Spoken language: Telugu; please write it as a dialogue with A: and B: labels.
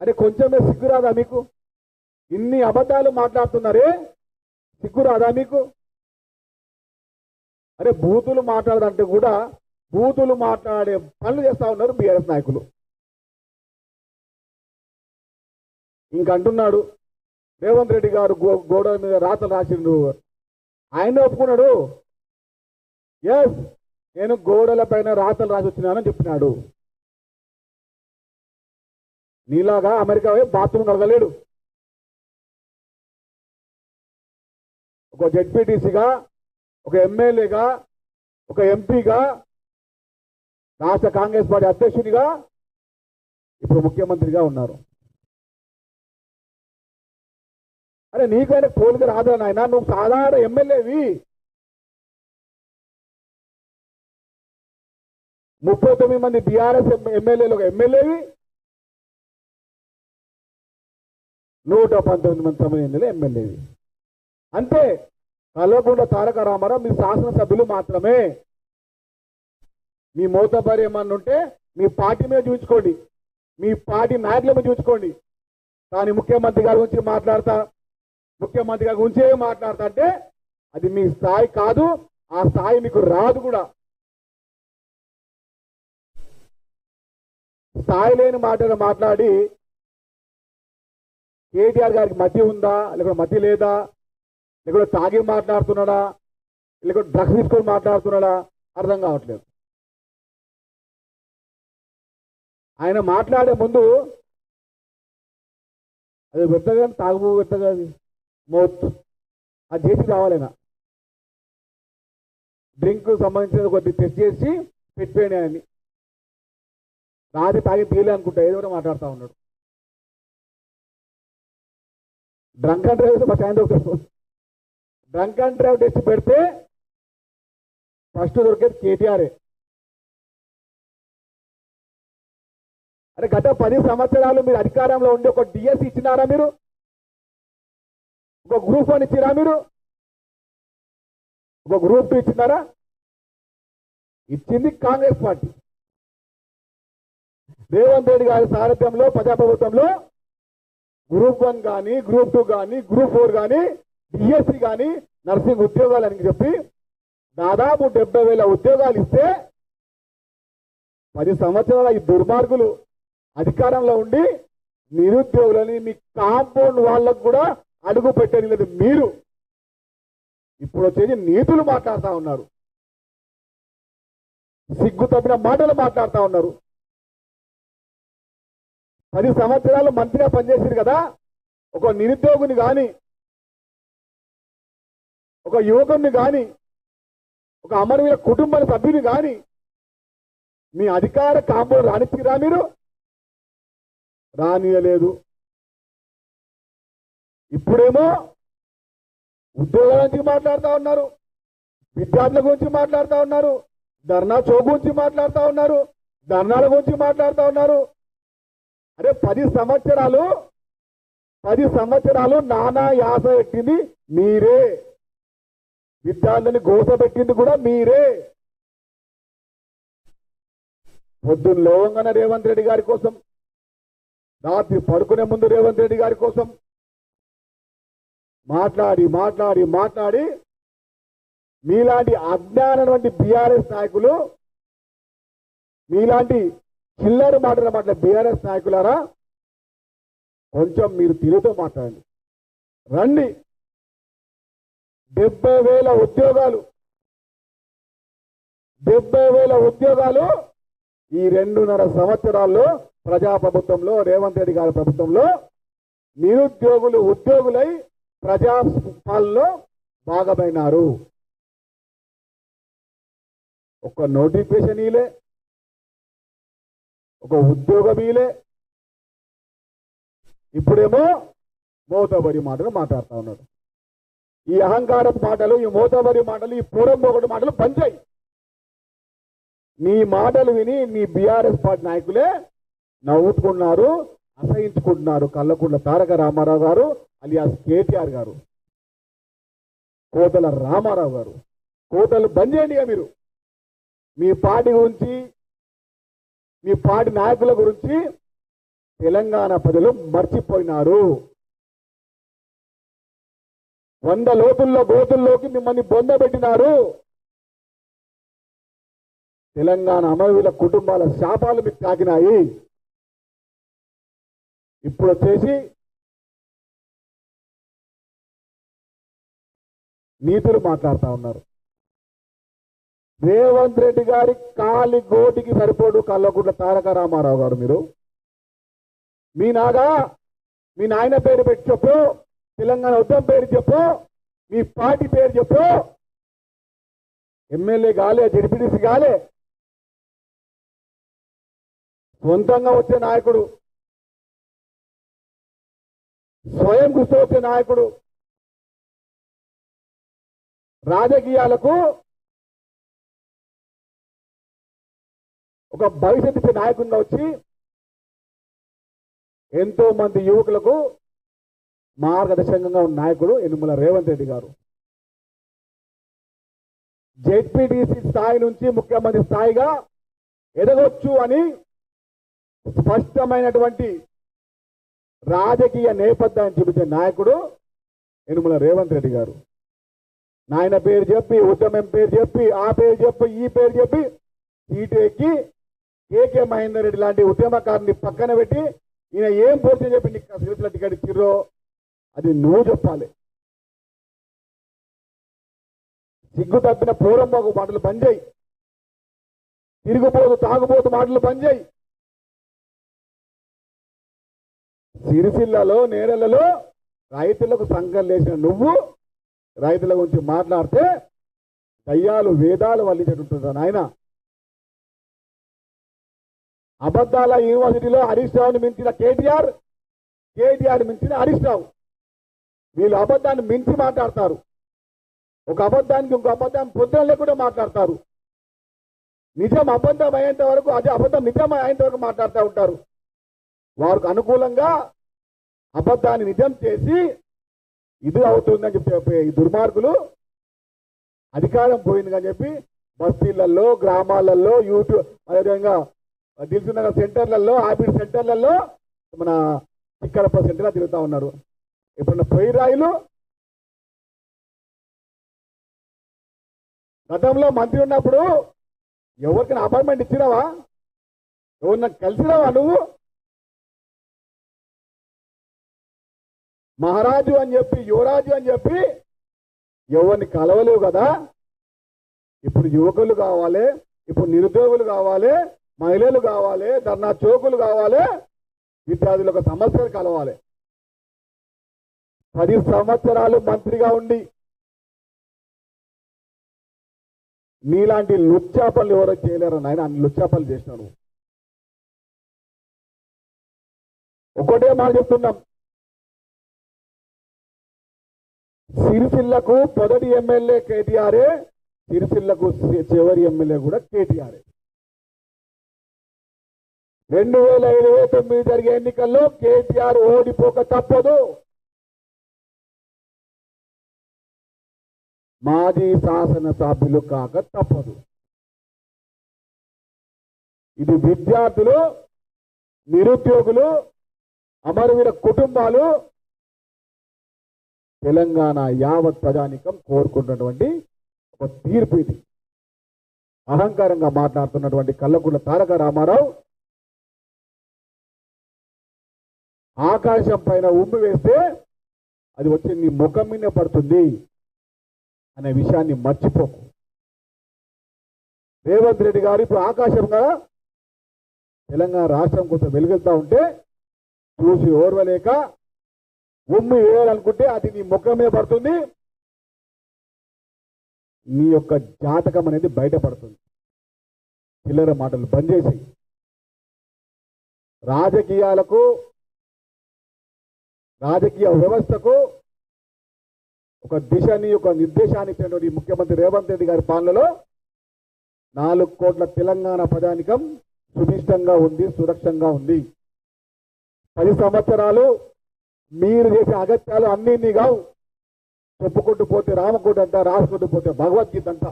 A: అరే కొంచెమే సిగ్గురాదా మీకు? ఇన్ని అబద్ధాలు మాట్లాడుతున్నారే, సిగ్గురాదా మీకు? అరే బూతులు మాట్లాడదంటే కూడా బూతులు మాట్లాడే పనులు చేస్తా ఉన్నారు బీఆర్ఎస్ నాయకులు. ఇంకంటున్నాడు రేవంత్ రెడ్డి గారు గోడ మీద రాతలు రాసిండు, ఆయన ఒప్పుకున్నాడు. ఎస్, నేను గోడల పైన రాతలు రాసి వచ్చినానని చెప్పినాడు. నీలాగా అమెరికా బాత్రూమ్ కలగలేడు. ఒక జెడ్పీటీసీగా, ఒక ఎమ్మెల్యేగా, ఒక ఎంపీగా, రాష్ట్ర కాంగ్రెస్ పార్టీ అధ్యక్షునిగా, ఇప్పుడు ముఖ్యమంత్రిగా ఉన్నారు. అరే నీకైనా పోలిక రాదా నాయన? నువ్వు సాధారణ ఎమ్మెల్యేవి, 39 మంది బీఆర్ఎస్ ఎమ్మెల్యేలు ఒక ఎమ్మెల్యేవి, 119 మంది సంబంధించిన ఎమ్మెల్యేవి. అంతే. కల్వకుంట్ల తారక రామారావు మీ శాసనసభ్యులు మాత్రమే. మీ మోతబరి ఏమన్నా ఉంటే మీ పార్టీ మీద చూపించుకోండి, మీ పార్టీ నాయకుల మీద చూపించుకోండి. కానీ ముఖ్యమంత్రి గారి గురించి ముఖ్యమంత్రి గారి గురించే మాట్లాడతా అంటే అది మీ స్థాయి కాదు, ఆ స్థాయి మీకు రాదు కూడా. స్థాయి లేని మాటలు మాట్లాడి కేటీఆర్ గారికి మతి ఉందా, లేకపోతే మతి లేదా, లేకపోతే తాగి మాట్లాడుతున్నాడా, లేకపోతే డ్రగ్స్ తీసుకొని మాట్లాడుతున్నాడా అర్థం కావట్లేదు. ఆయన మాట్లాడే ముందు అది పెట్టగా తాగు పెట్టగా మౌత్ అది చేసి రావాలైనా డ్రింక్ సంబంధించిన కొద్ది టెస్ట్ చేసి పెట్టిపోయాడు ఆయన్ని. రాత్రి తాగి తీయలే అనుకుంటా, ఏదో కూడా మాట్లాడుతూ ఉన్నాడు. డ్రంక్ అండ్ డ్రైవ్ మా సాయంత్రం డ్రంక్ అండ్ డ్రైవ్ టెస్ట్ పెడితే ఫస్ట్ దొరికేది కేటీఆరే. అరే గత 10 సంవత్సరాలు మీరు అధికారంలో ఉండి ఒక డిఎస్ ఇచ్చినారా? మీరు ఒక గ్రూప్ 1 ఇచ్చినారా? మీరు ఒక గ్రూప్ 2 ఇచ్చినారా? ఇచ్చింది కాంగ్రెస్ పార్టీ. రేవంత్ రెడ్డి గారి సారథ్యంలో ప్రజాప్రభుత్వంలో గ్రూప్ 1 కానీ, గ్రూప్ 2 కానీ, గ్రూప్ 4 కానీ, డిఎస్సి కానీ, నర్సింగ్ ఉద్యోగాలు అని చెప్పి దాదాపు 70,000 ఉద్యోగాలు ఇస్తే 10 సంవత్సరాల ఈ దుర్మార్గులు అధికారంలో ఉండి నిరుద్యోగులని మీ కాంపౌండ్ వాళ్ళకు కూడా అడుగు పెట్టని లేదు మీరు. ఇప్పుడు వచ్చేది నీతులు మాట్లాడుతూ ఉన్నారు, సిగ్గు తప్పిన మాటలు మాట్లాడుతూ ఉన్నారు. 10 సంవత్సరాలు మంత్రిగా పనిచేసారు కదా, ఒక నిరుద్యోగుని కానీ, ఒక యువకుని కానీ, ఒక అమరవీర కుటుంబ సభ్యుని కానీ మీ అధికార కాంపౌండ్ రానిచ్చిరా? మీరు రానియలేదు. ఇప్పుడేమో ఉద్యోగాల గురించి మాట్లాడుతూ ఉన్నారు, విద్యార్థుల గురించి మాట్లాడుతూ ఉన్నారు, ధర్నా చౌక్ గురించి మాట్లాడుతూ ఉన్నారు, ధర్నాల గురించి మాట్లాడుతూ ఉన్నారు. అరే 10 సంవత్సరాలు నానా యాస పెట్టింది మీరే, విద్యార్థులని గోస పెట్టింది కూడా మీరే. పొద్దున్న లోవంగానే రేవంత్ రెడ్డి గారి కోసం, రాత్రి పడుకునే ముందు రేవంత్ రెడ్డి గారి కోసం మాట్లాడి మీలాంటి అజ్ఞానటువంటి బీఆర్ఎస్ నాయకులు, మీలాంటి చిల్లర మాటల బీఆర్ఎస్ నాయకులారా కొంచెం మీరు తిరిగితో మాట్లాడండి. రండి. 70,000 ఉద్యోగాలు ఈ 2.5 సంవత్సరాల్లో ప్రజాప్రభుత్వంలో రేవంత్ రెడ్డి గారి ప్రభుత్వంలో నిరుద్యోగులు ఉద్యోగులై ప్రజాపాలనలో భాగమైనారు. ఒక నోటిఫికేషన్ ఇలే, ఒక ఉద్యోగం ఇలే. ఇప్పుడేమో మోతబరి మాటలు మాట్లాడుతూ ఉన్నాడు. ఈ అహంకారపు మాటలు, ఈ మోతబరి మాటలు, ఈ పూరంబోగొట్టు మాటలు పనిచేయి. నీ మాటలు విని నీ బీఆర్ఎస్ పార్టీ నాయకులే నవ్వుతున్నారు, అసహించుకుంటున్నారు. కల్వకుంట్ల తారక రామారావు గారు అలియాస్ కేటీఆర్ గారు, కోతల రామారావు గారు, కోతలు బంద్ చేయండి. మీరు మీ పార్టీ గురించి, మీ పార్టీ నాయకుల గురించి తెలంగాణ ప్రజలు మర్చిపోయినారు. 100 లోతుల్లో గోతుల్లోకి మిమ్మల్ని బొందబెట్టినారు. తెలంగాణ అమరవీరుల కుటుంబాల శాపాలు మీకు తాకినాయి. ఇప్పుడు వచ్చేసి నీతులు మాట్లాడుతూ ఉన్నారు. రేవంత్ రెడ్డి గారి కాలి గోటికి సరిపోడు కల్వకుంట్ల తారక రామారావు గారు. మీరు మీ నాయన పేరు పెట్టి చెప్పు, తెలంగాణ ఉద్యమం పేరు చెప్పు, మీ పార్టీ పేరు చెప్పు. ఎమ్మెల్యే కాలే, జడ్పీటీసీ కాలే, సొంతంగా వచ్చే నాయకుడు, స్వయం గుర్తు వచ్చే నాయకుడు, రాజకీయాలకు ఒక భవిష్యత్తు ఇచ్చే నాయకుడిగా వచ్చి ఎంతో మంది యువకులకు మార్గదర్శకంగా ఉన్న నాయకుడు యనుమల రేవంత్ రెడ్డి గారు. జెడ్పీటీసీ స్థాయి నుంచి ముఖ్యమంత్రి స్థాయిగా ఎదగొచ్చు అని స్పష్టమైనటువంటి రాజకీయ నేపథ్యాన్ని చూపించే నాయకుడు యనుమల రేవంత్ రెడ్డి గారు. నాయన పేరు చెప్పి, ఉద్యమం పేరు చెప్పి, ఆ పేరు చెప్పి, ఈ పేరు చెప్పి సీటు ఎక్కి కేకే మహేందర్ రెడ్డి లాంటి ఉద్యమకారుని పక్కన పెట్టి ఈయన ఏం పోతే చెప్పి నీకు సిరిసిల్ల టికెట్ ఇచ్చిర్రో అది నువ్వు చెప్పాలి. సిగ్గు తప్పిన పూరంబాకు మాటలు పనిచేయి, తిరుగుబోదు తాగుబోతు మాటలు పనిచేయి. సిరిసిల్లలో నేరలలో రైతులకు సంఘం లేచిన నువ్వు రైతుల గురించి మాట్లాడితే దయ్యాలు వేదాలు వల్లించేటుంటుందా నాయన. అబద్ధాల యూనివర్సిటీలో హరీష్ రావుని మించిన కేటీఆర్ మించిన హరీష్ రావు. వీళ్ళు అబద్ధాన్ని మించి మాట్లాడతారు. ఒక అబద్ధానికి ఇంకో అబద్ధాన్ని పొద్దున లేకుండా మాట్లాడతారు. నిజం అబద్ధం అయ్యేంత వరకు, అదే అబద్ధం నిజం అయ్యేంత వరకు మాట్లాడుతూ ఉంటారు. వారికి అనుకూలంగా అబద్ధాన్ని నిజం చేసి ఇది అవుతుందని చెప్పి ఈ దుర్మార్గులు అధికారం పోయిందని చెప్పి బస్తీలలో, గ్రామాలలో, యూట్యూబ్ అదేవిధంగా దిల్సునగర్ సెంటర్లలో, ఆబిడ్ సెంటర్లలో, మన చిక్కరప్ప సెంటర్లో తిరుగుతూ ఉన్నారు. ఎప్పుడన్నా పొయ్యి రాయిలు గతంలో మంత్రి ఉన్నప్పుడు ఎవరికైనా అపాయింట్మెంట్ ఇచ్చినావా? ఎవరిన కలిసినావా? నువ్వు మహారాజు అని చెప్పి, యువరాజు అని చెప్పి ఎవరిని కలవలేవు కదా. ఇప్పుడు యువకులు కావాలి, ఇప్పుడు నిరుద్యోగులు కావాలి, మహిళలు కావాలి, ధర్నా చౌకులు కావాలి, విద్యార్థులకు సమస్యలు కలవాలి. 10 సంవత్సరాలు మంత్రిగా ఉండి నీలాంటి లుచ్చాపలు ఎవరో చేయలేరు నాయన. అన్ని లుచ్చాపలు చేసినాను. ఒకటే మాట చెప్తున్నాం, సిరిసిల్లకు మొదటి ఎమ్మెల్యే కేటీఆరే, సిరిసిల్లకు చివరి ఎమ్మెల్యే కూడా కేటీఆరే. 2029 జరిగే ఎన్నికల్లో కేటీఆర్ ఓడిపోక తప్పదు. మాజీ శాసనసభ్యులు కాక తప్పదు. ఇది విద్యార్థులు, నిరుద్యోగులు, అమరవీర కుటుంబాలు, తెలంగాణ యావత్ ప్రజానికం కోరుకున్నటువంటి ఒక తీర్పు ఇది. అహంకారంగా మాట్లాడుతున్నటువంటి కల్వకుంట్ల తారక రామారావు ఆకాశం పైన ఉమ్మి వేస్తే అది వచ్చి నీ ముఖం మీద పడుతుంది అనే విషయాన్ని మర్చిపోకు. రేవంత్ రెడ్డి గారు ఇప్పుడు ఆకాశంగా తెలంగాణ రాష్ట్రం కోసం వెలుగుతూ ఉంటే చూసి ఓర్వలేక ఉమ్మి వేయాలనుకుంటే అది నీ ముఖం మీద పడుతుంది. నీ యొక్క జాతకం అనేది బయటపడుతుంది. చిల్లర మాటలు బంద్ చేసి రాజకీయాలకు, రాజకీయ వ్యవస్థకు ఒక దిశని, ఒక నిర్దేశాన్ని ఇచ్చినటువంటి ముఖ్యమంత్రి రేవంత్ రెడ్డి గారి పాలనలో 4 కోట్ల తెలంగాణ ప్రజానికం సుభిష్టంగా ఉంది, సురక్షంగా ఉంది. 10 సంవత్సరాలు మీరు చేసే అగత్యాలు అన్నీ కావు. చెప్పుకుంటూ పోతే రామకోట అంట, రాసుకుంటూ పోతే భగవద్గీత అంట.